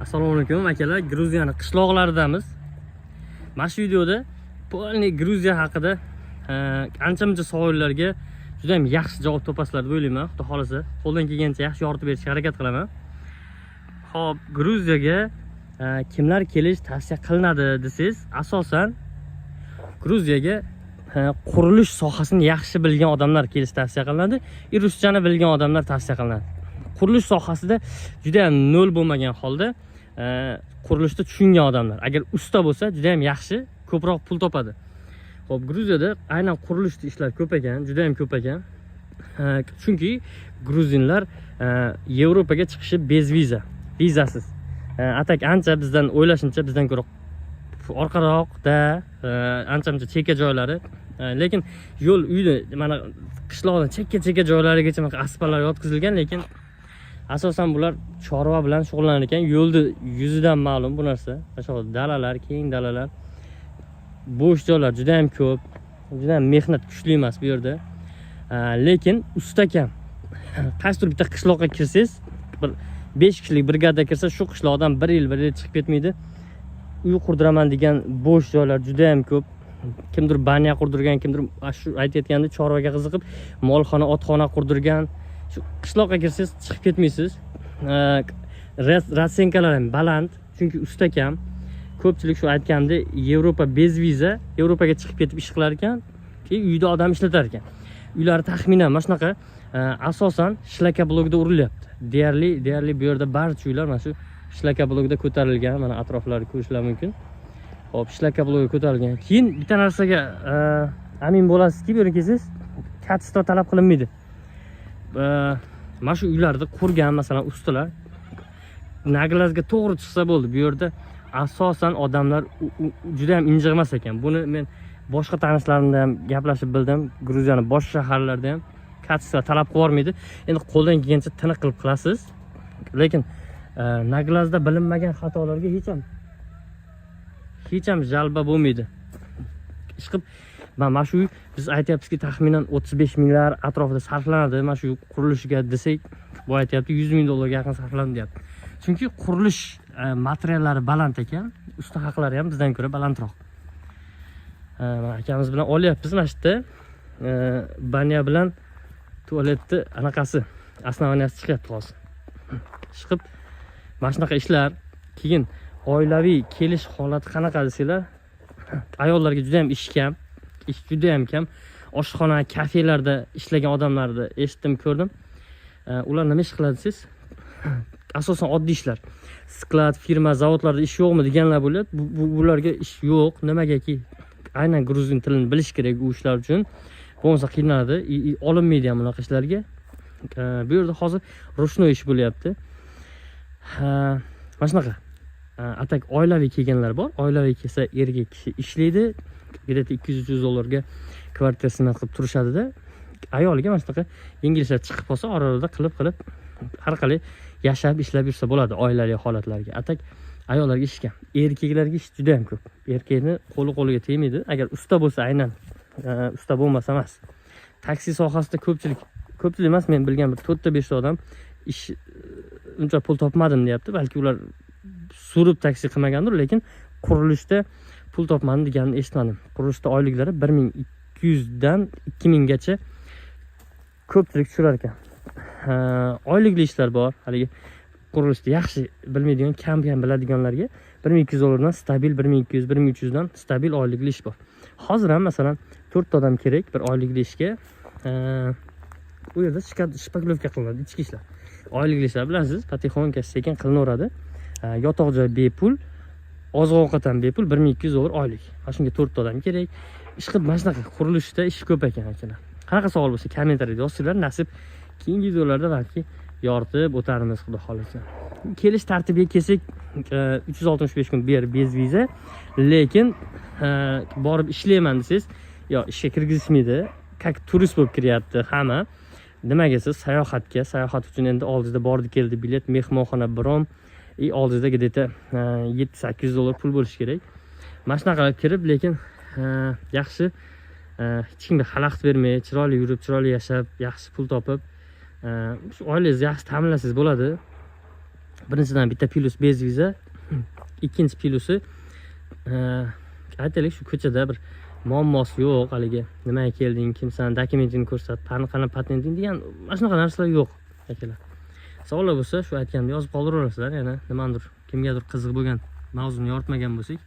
Assalomu alaykum akalar, Gruziyaning qishloqlaridamiz. Mana shu videoda polniy Gruziya haqida ancha-muncha savollarga juda ham yaxshi javob topasizlar deb o'ylayman. Xudo xolasa, qo'ldan kelgancha yaxshi yoritib berishga harakat qilaman. Xo'p, Gruziyaga kimlar kelish tavsiya qilinadi desangiz, asosan Gruziyaga qurilish sohasini yaxshi bilgan odamlar kelish tavsiya qilinadi. Ruschani bilgan odamlar tavsiya qilinadi. Qurilish sohasida juda ham nol bo'lmagan holda qurilishda tushungan odamlar, agar usta bo'lsa juda ham yaxshi, ko'proq pul topadi. Xo'p, Gruziyada aynan qurilishda ishlar ko'p ekan, juda ham ko'p ekan. Chunki gruzinlar Yevropaga chiqishi bez viza, vizasiz. Atak ancha bizdan o'ylashimcha bizdan ko'ra orqaroqda ancha-muncha chekka joylari, lekin yo'l uyda mana qishloqning chekka joylarigacha mana asfaltlar yotqizilgan, lekin asosan bular chorva bilan shug'ullanar ekan. Yo'lni yuzidan ma'lum bu narsa. O'sha dalalar, keng dalalar, bo'sh joylar juda ham ko'p. Juda ham mehnat kuchli emas bu yerda. Lekin usta kam. Qaysidir bitta qishloqqa kirsangiz, bir 5 kishilik brigada kirsa, shu qishloqdan 1 yil chiqib ketmaydi. Uy qurdiraman degan bo'sh joylar juda ham ko'p. Kimdir banya qurdirgan, kimdir shu aytayotganda chorvaga qiziqib, molxona, otxona qurdirgan. Shu qishloqqa kirsangiz chiqib ketmaysiz. Ratsenkalar ham baland, chunki usta kam. Ko'pchilik shu aytganda Yevropa bez viza, Yevropaga chiqib ketib ish qilar ekan, keyin uyda odam ishlatar ekan. Uylari taxminan mana shunaqa asosan shlaka blogda urilyapti. Deyarli bu yerda barcha uylar mana shu shlaka blogda ko'tarilgan. Mana atroflarni ko'rishlar mumkin. Hop, shlaka blogga ko'tarilgan. Keyin bitta narsaga amin bo'lasizki, bu yerga kelsangiz kачество talab qilinmaydi. Mana shu uylarda qurgan masalan ustalar naglazga to'g'ri chiqsa bo'ldi. Bu yerda asosan odamlar juda ham injiqmas ekan. Buni men boshqa tanishlarimda ham gaplashib bildim. Gruziyaning boshqa shaharlarida ham kачество talab qilib endi qo'ldan kelgancha tiniq qilib qilasiz. Lekin naglazda bilinmagan xatolarga hech ham jalba bo'lmaydi. Ishqib mana shu biz aytyapmizki, taxminan 35 minglar atrofida sarflanadi mana shu qurilishiga desak, bu aytyapti 100 ming dollarga yaqin sarflanadi deyapti. Chunki qurilish materiallari baland ekan, usta haqlari ham bizdan ko'ra balandroq. Mana akamiz bilan olyapmiz mana shu yerda banya bilan tualetni anaqasi, основанияsi chiqyapti hozir. Chiqib mana shunaqa ishlar. Keyin oilaviy kelish holati qanaqa desanglar, ayollarga juda ham ish kam. Ish juda ham kam. Oshxona, kafelarda ishlagan odamlarni eshitdim, ko'rdim. Ular nima ish qiladi desiz? Asosan oddiy ishlar. Sklad, firma, zavodlarda ish yo'qmi deganlar bo'ladi. Bularga ish yo'q. Nimagaki? Aynan gruzin tilini bilish kerak u ishlar uchun. Bo'lmasa qiynaladi, olinmaydi ham bunaqa ishlarga. Bu yerda hozir rushnoy ish bo'lyapti. Mana shunaqa. Atak oilaviy kelganlar bor. Oilaviy kelsa erkak kishi ishlaydi. Где-то 200 dollarga kvartirasini qilib turishadi-da. Ayoliga mana shunaqa yengil ishlar chiqib qolsa, orada qilib har qalay yashab ishlab yursa bo'ladi oilali holatlarga. Atak ayollarga ish kam. Erkaklarga ish juda ham ko'p. Erkakni qo'liga tegmaydi. Agar usta bo'lsa, aynan usta bo'lmasa emas. Taksi sohasida ko'pchilik emas, men bilgan bir 4-5 odam ish uncha pul topmadim deyapti. Balki ular surib taksi qilmagandir, lekin qurilishda pul topmadim deganini eshitmadim. Qurilishda oyliklari 1200 dan 2000 gacha ko'pchilik tushirar ekan. Oylikli ishlar bor. Haligi qurilishda yaxshi bilmaydigan, kam biladiganlarga 1200 dollardan stabil 1200-1300 dan stabil oylikli ish bor. Hozir ham masalan 4 odam kerak bir oylikli ishga. U yerda shpaklovka qilinadi, ichki ishlar. Oylikli ishlar bilasiz, patixonka sekin qilinaveradi. Yotoq joy bepul, oziq-ovqat ham bepul, 1200 dollar oylik. Mana shunga 4 odam kerak. Ish qilib mana shunaqa qurilishda ish ko'p ekan akalar. Qanaqa savol bo'lsa kommentariyada yozinglar, nasib keyingi videolarda balki yoritib o'tarmiz, xudo xolasa. Kelish tartibiga kelsak, 365 kun ber bez viza, lekin borib ishlayman desangiz, yo ishga kirgizishmaydi. Как turist bo'lib kiryapti hamma. Nimaga siz sayohat uchun endi oldingizda bordi-keldi bilet, mehmonxona, brom, oldingizda где-то 700-800 dollar pul bo'lishi kerak. Mana shunaqa qilib kirib, lekin yaxshi hech kimga xalaqit bermay, chiroyli yurib, chiroyli yashab, yaxshi pul topib, shu oilangizni yaxshi ta'minlasangiz bo'ladi. birinchidan bitta plus bez viza, ikkinchi plusi aytaylik shu ko'chada bir muammosi yo'q, haligi nimaga kelding, kimsan, dokumentingni ko'rsat, qani patenting degan mana shunaqa narsalar yo'q akalar. Savollar bo'lsa shu aytganimda yozib qoldiraverasizlar, yana nimadir kimgadir qiziq bo'lgan mavzuni yoritmagan bo'lsak.